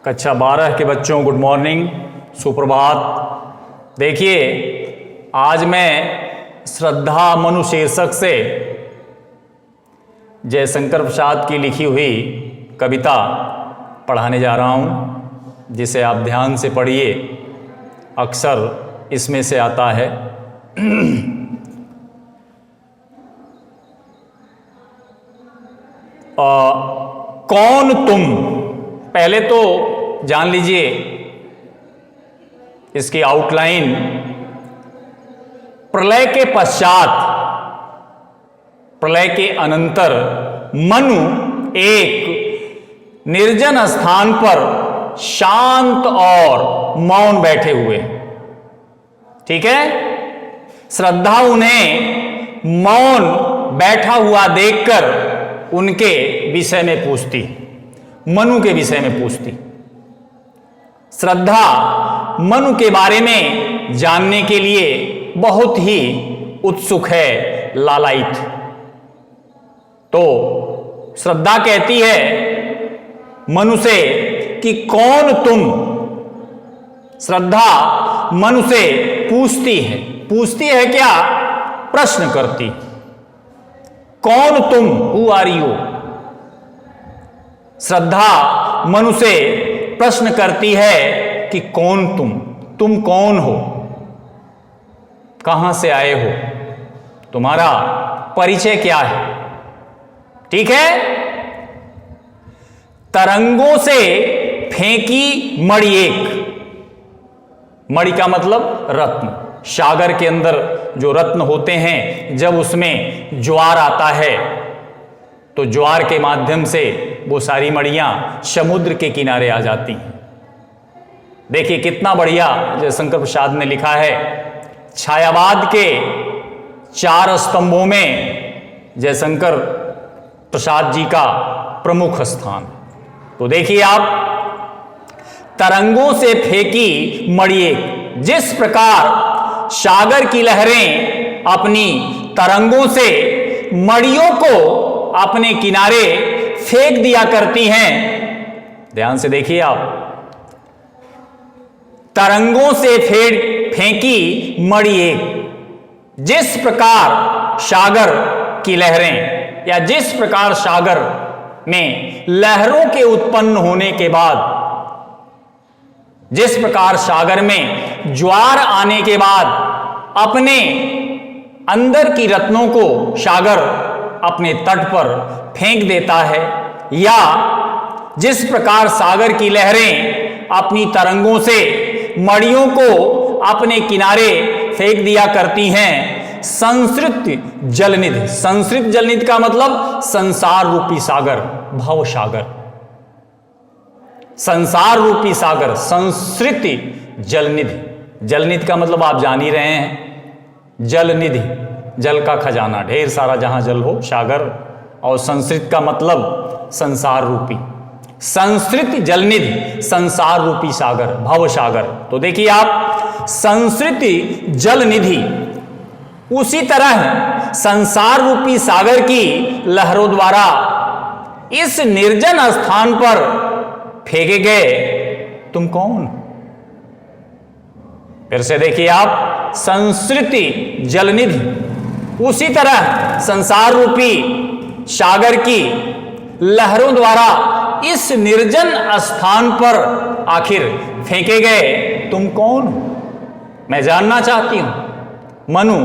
कक्षा 12 के बच्चों गुड मॉर्निंग, सुप्रभात। देखिए, आज मैं श्रद्धा मनु शीर्षक से जयशंकर प्रसाद की लिखी हुई कविता पढ़ाने जा रहा हूँ, जिसे आप ध्यान से पढ़िए। अक्सर इसमें से आता है। कौन तुम, पहले तो जान लीजिए इसकी आउटलाइन। प्रलय के पश्चात, प्रलय के अनंतर मनु एक निर्जन स्थान पर शांत और मौन बैठे हुए। ठीक है, श्रद्धा उन्हें मौन बैठा हुआ देखकर उनके विषय में पूछती, मनु के विषय में पूछती। श्रद्धा मनु के बारे में जानने के लिए बहुत ही उत्सुक है, लालायित। तो श्रद्धा कहती है मनु से कि कौन तुम। श्रद्धा मनु से पूछती है क्या? प्रश्न करती, कौन तुम, हु आर यू। श्रद्धा मनु से प्रश्न करती है कि कौन तुम कौन हो, कहां से आए हो, तुम्हारा परिचय क्या है। ठीक है, तरंगों से फेंकी मणि एक, मणि का मतलब रत्न। सागर के अंदर जो रत्न होते हैं, जब उसमें ज्वार आता है तो ज्वार के माध्यम से वो सारी मणियां समुद्र के किनारे आ जाती हैं। देखिए कितना बढ़िया जयशंकर प्रसाद ने लिखा है। छायावाद के 4 स्तंभों में जयशंकर प्रसाद जी का प्रमुख स्थान। तो देखिए आप, तरंगों से फेंकी मणि एक, जिस प्रकार सागर की लहरें अपनी तरंगों से मणियों को अपने किनारे फेंक दिया करती हैं। ध्यान से देखिए आप, तरंगों से फेंकी मणि एक, जिस प्रकार सागर की लहरें, या जिस प्रकार सागर में लहरों के उत्पन्न होने के बाद, जिस प्रकार सागर में ज्वार आने के बाद अपने अंदर की रत्नों को सागर अपने तट पर फेंक देता है, या जिस प्रकार सागर की लहरें अपनी तरंगों से मणियों को अपने किनारे फेंक दिया करती हैं, संसृत जलनिधि। संसृत जलनिधि का मतलब संसार रूपी सागर, भव सागर, संसार रूपी सागर, संसृति जलनिधि। जलनिधि का मतलब आप जान ही रहे हैं, जलनिधि, जल का खजाना, ढेर सारा जहां जल हो, सागर। और संसृत का मतलब संसार रूपी, संसृत जलनिधि, संसार रूपी सागर, भव सागर। तो देखिए आप, संसृति जलनिधि, उसी तरह संसार रूपी सागर की लहरों द्वारा इस निर्जन स्थान पर फेंके गए तुम कौन। फिर से देखिए आप, संसृति जलनिधि, उसी तरह संसार रूपी सागर की लहरों द्वारा इस निर्जन स्थान पर आखिर फेंके गए तुम कौन, मैं जानना चाहती हूं। मनु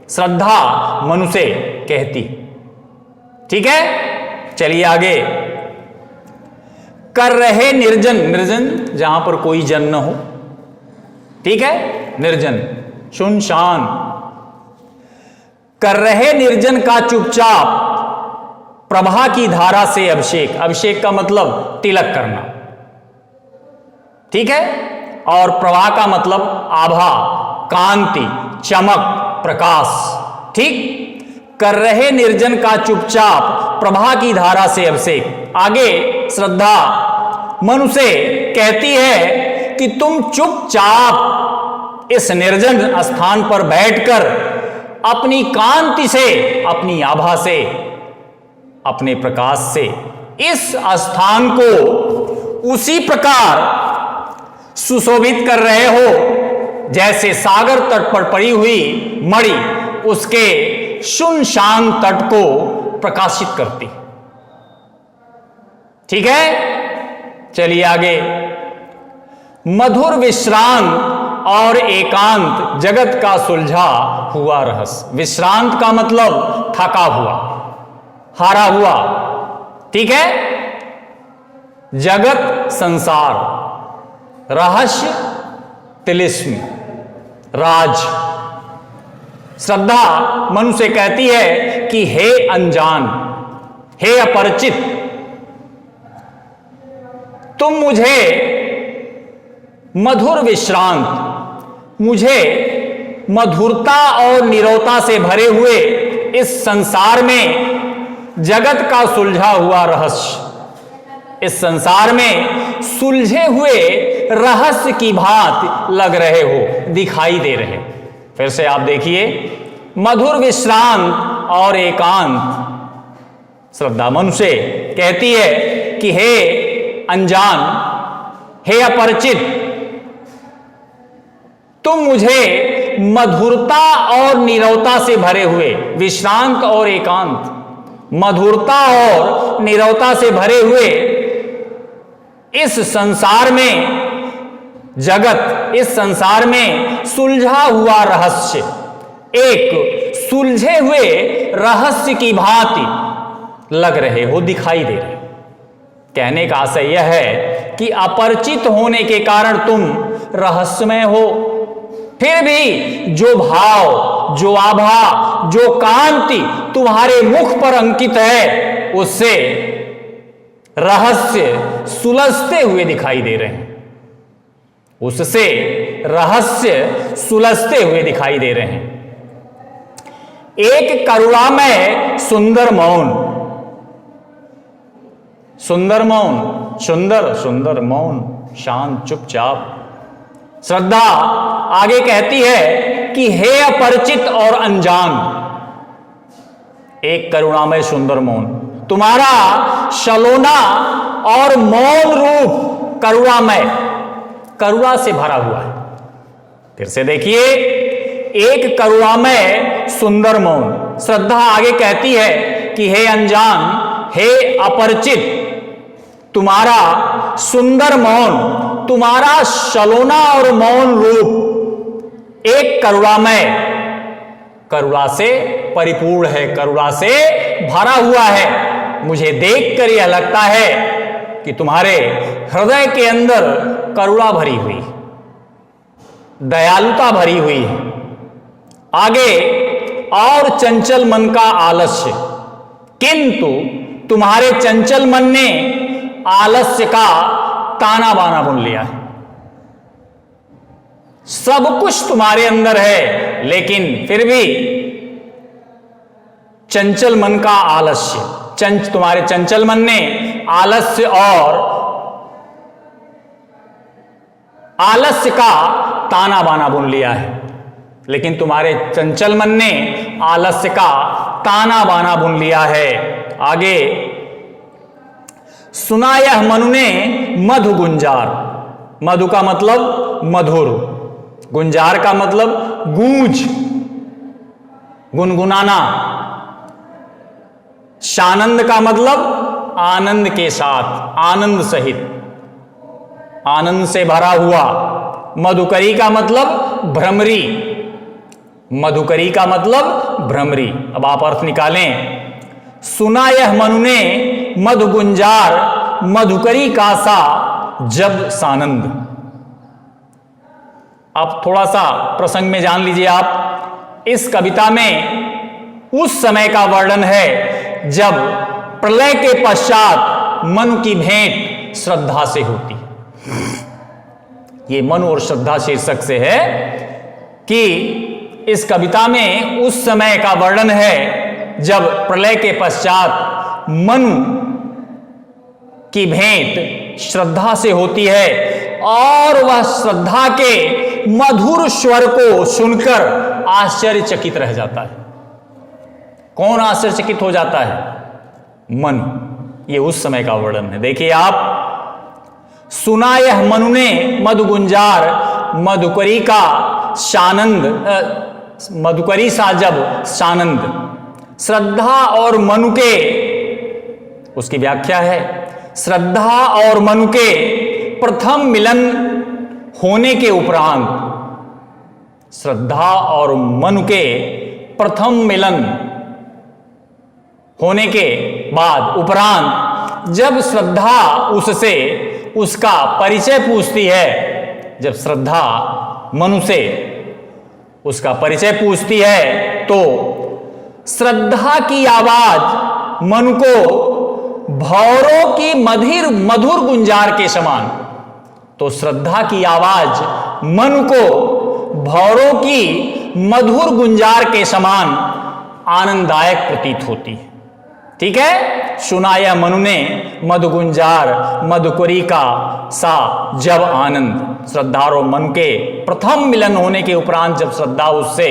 श्रद्धा मनु से कहती। ठीक है, चलिए आगे। कर रहे निर्जन, निर्जन जहां पर कोई जन न हो। ठीक है, निर्जन, सुनसान। कर रहे निर्जन का चुपचाप प्रभा की धारा से अभिषेक। अभिषेक का मतलब तिलक करना। ठीक है, और प्रभा का मतलब आभा, कांति, चमक, प्रकाश। ठीक, कर रहे निर्जन का चुपचाप प्रभा की धारा से अभिषेक। आगे श्रद्धा मनु से कहती है कि तुम चुपचाप इस निर्जन स्थान पर बैठकर अपनी कांति से, अपनी आभा से, अपने प्रकाश से इस स्थान को उसी प्रकार सुशोभित कर रहे हो जैसे सागर तट पर पड़ी हुई मणि उसके सुनसान तट को प्रकाशित करती। ठीक है, चलिए आगे। मधुर विश्रांत और एकांत जगत का सुलझा हुआ रहस्य। विश्रांत का मतलब थका हुआ, हारा हुआ। ठीक है, जगत संसार, रहस्य तिलिस्म राज। श्रद्धा मनु से कहती है कि हे अनजान, हे अपरिचित, तुम मुझे मधुर विश्रांत, मुझे मधुरता और निरवता से भरे हुए इस संसार में जगत का सुलझा हुआ रहस्य, इस संसार में सुलझे हुए रहस्य की भांति लग रहे हो, दिखाई दे रहे। फिर से आप देखिए, मधुर विश्रांत और एकांत। श्रद्धा मनु से कहती है कि हे अनजान, हे अपरिचित, तुम मुझे मधुरता और नीरवता से भरे हुए, विश्रांत और एकांत, मधुरता और नीरवता से भरे हुए इस संसार में जगत, इस संसार में सुलझा हुआ रहस्य, एक सुलझे हुए रहस्य की भांति लग रहे हो, दिखाई दे रहे। कहने का आशय यह है कि अपरिचित होने के कारण तुम रहस्यमय हो, फिर भी जो भाव, जो आभा, जो कांति तुम्हारे मुख पर अंकित है, उससे रहस्य सुलझते हुए दिखाई दे रहे हैं, उससे रहस्य सुलझते हुए दिखाई दे रहे हैं। एक करुणामय सुंदर मौन, सुंदर मौन, सुंदर सुंदर मौन, शांत चुपचाप। श्रद्धा आगे कहती है कि हे अपरिचित और अनजान, एक करुणामय सुंदर मौन, तुम्हारा सलोना और मौन रूप करुणामय, करुणा से भरा हुआ है। फिर से देखिए, एक करुणामय सुंदर मौन। श्रद्धा आगे कहती है कि हे अनजान, हे अपरिचित, तुम्हारा सुंदर मौन, तुम्हारा सलोना और मौन रूप एक करुणामय, करुणा से परिपूर्ण है, करुणा से भरा हुआ है। मुझे देखकर यह लगता है कि तुम्हारे हृदय के अंदर करुणा भरी हुई, दयालुता भरी हुई है। आगे, और चंचल मन का आलस्य, किंतु तुम्हारे चंचल मन ने आलस्य का ताना बाना बुन लिया है। सब कुछ तुम्हारे अंदर है, लेकिन फिर भी चंचल मन का आलस्य, तुम्हारे चंचल मन ने आलस्य और आलस्य का ताना बाना बुन लिया है, लेकिन तुम्हारे चंचल मन ने आलस्य का ताना बाना बुन लिया है। आगे, सुना यह मनु ने मधु गुंजार। मधु का मतलब मधुर, गुंजार का मतलब गूंज, गुनगुनाना। शानंद का मतलब आनंद के साथ, आनंद सहित, आनंद से भरा हुआ। मधुकरी का मतलब भ्रमरी, मधुकरी का मतलब भ्रमरी। अब आप अर्थ निकालें। सुना यह मनु ने मधु गुंजार, मधुकरी का सा जब सानंद। आप थोड़ा सा प्रसंग में जान लीजिए। आप इस कविता में उस समय का वर्णन है जब प्रलय के पश्चात मनु की भेंट श्रद्धा से होती। ये मनु और श्रद्धा शीर्षक से है कि इस कविता में उस समय का वर्णन है जब प्रलय के पश्चात मनु की भेंट श्रद्धा से होती है और वह श्रद्धा के मधुर स्वर को सुनकर आश्चर्यचकित रह जाता है। कौन आश्चर्यचकित हो जाता है? मनु। ये उस समय का वर्णन है। देखिए आप, सुना यह मनु ने मधु गुंजार, मधुकरी का शानंद, मधुकरी सा जब सानंद। श्रद्धा और मनु के, उसकी व्याख्या है, श्रद्धा और मनु के प्रथम मिलन होने के उपरांत, श्रद्धा और मनु के प्रथम मिलन होने के बाद उपरांत जब श्रद्धा उससे उसका परिचय पूछती है, जब श्रद्धा मनु से उसका परिचय पूछती है तो श्रद्धा की आवाज मनु को भौरों की मधुर गुंजार के समान, तो श्रद्धा की आवाज मनु को भौरों की मधुर गुंजार के समान आनंददायक प्रतीत होती है। ठीक है, सुनाया मनु ने मधु गुंजार, मधुकरी का सा जब आनंद। श्रद्धा और मनु के प्रथम मिलन होने के उपरांत जब श्रद्धा उससे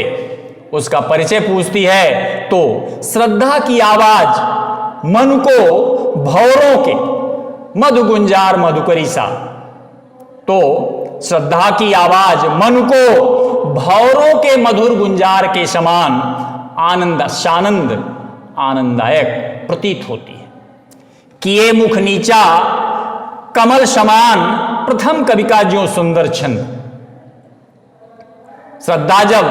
उसका परिचय पूछती है तो श्रद्धा की आवाज मनु को भौरों के मधु गुंजार, मधुकरी सा, तो श्रद्धा की आवाज मनु को भौरों के मधुर गुंजार के समान शानंद आनंददायक प्रतीत होती है। किए मुख नीचा कमल समान, प्रथम कवि का ज्यों सुंदर छंद। श्रद्धा जब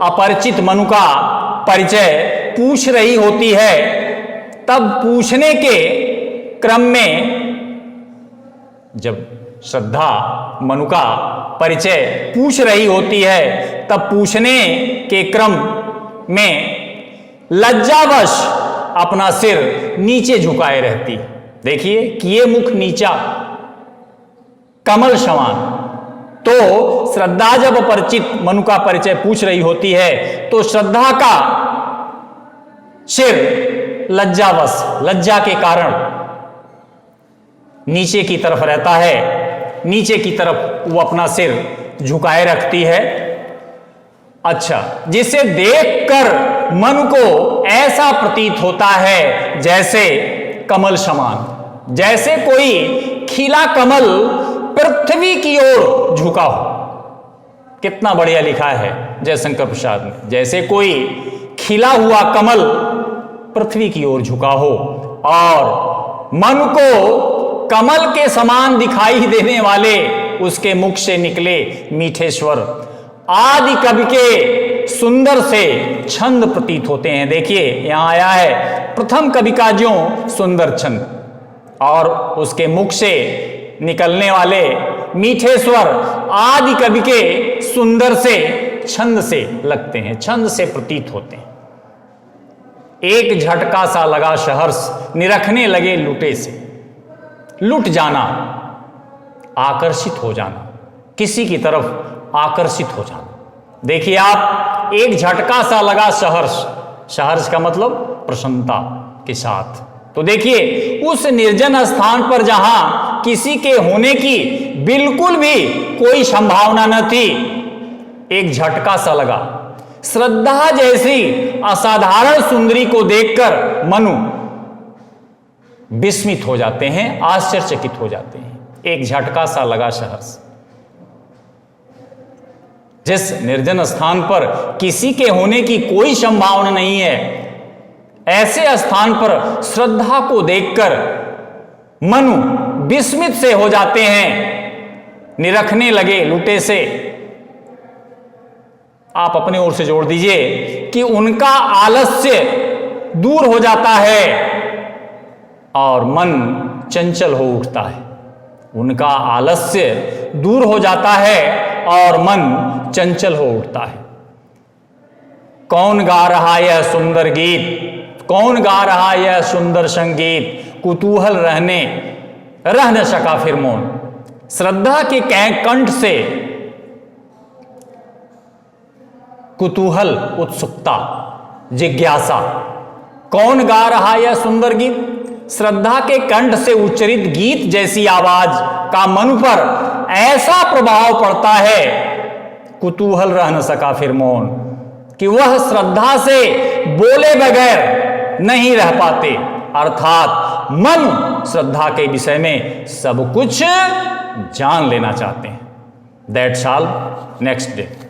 अपरिचित मनु का परिचय पूछ रही होती है तब पूछने के क्रम में, जब श्रद्धा मनु का परिचय पूछ रही होती है तब पूछने के क्रम में लज्जावश अपना सिर नीचे झुकाए रहती। देखिए, किए मुख नीचा कमल समान, तो श्रद्धा जब अपरिचित मनु का परिचय पूछ रही होती है तो श्रद्धा का सिर लज्जावश, लज्जा के कारण नीचे की तरफ रहता है, नीचे की तरफ वो अपना सिर झुकाए रखती है। अच्छा, जिसे देखकर मन को ऐसा प्रतीत होता है जैसे कमल समान, जैसे कोई खिला कमल पृथ्वी की ओर झुका हो। कितना बढ़िया लिखा है जयशंकर प्रसाद ने, जैसे कोई खिला हुआ कमल पृथ्वी की ओर झुका हो और मन को कमल के समान दिखाई देने वाले उसके मुख से निकले मीठे स्वर आदि कवि के सुंदर से छंद प्रतीत होते हैं। देखिए यहां आया है प्रथम कवि का ज्यों सुंदर छंद, और उसके मुख से निकलने वाले मीठे स्वर आदि कवि के सुंदर से छंद से लगते हैं, छंद से प्रतीत होते हैं। एक झटका सा लगा सहर्ष, निरखने लगे लुटे से। लुट जाना, आकर्षित हो जाना, किसी की तरफ आकर्षित हो जाना। देखिए आप, एक झटका सा लगा सहर्ष, सहर्ष का मतलब प्रसन्नता के साथ। तो देखिए उस निर्जन स्थान पर जहां किसी के होने की बिल्कुल भी कोई संभावना न थी, एक झटका सा लगा। श्रद्धा जैसी असाधारण सुंदरी को देखकर मनु विस्मित हो जाते हैं, आश्चर्यचकित हो जाते हैं। एक झटका सा लगा सहर्ष। जिस निर्जन स्थान पर किसी के होने की कोई संभावना नहीं है, ऐसे स्थान पर श्रद्धा को देखकर मनु विस्मित से हो जाते हैं, निरखने लगे लुटे से। आप अपने ओर से जोड़ दीजिए कि उनका आलस्य दूर हो जाता है और मन चंचल हो उठता है। उनका आलस्य दूर हो जाता है और मन चंचल हो उठता है। कौन गा रहा यह सुंदर गीत, कौन गा रहा यह सुंदर संगीत, कुतूहल रह न सका फिर मौन। श्रद्धा के कंठ से कुतूहल, उत्सुकता, जिज्ञासा, कौन गा रहा यह सुंदर गीत, श्रद्धा के कंठ से उच्चरित गीत जैसी आवाज का मन पर ऐसा प्रभाव पड़ता है, कुतूहल रह न सका फिर मौन, कि वह श्रद्धा से बोले बगैर नहीं रह पाते। अर्थात मन श्रद्धा के विषय में सब कुछ जान लेना चाहते हैं। That's all, next day.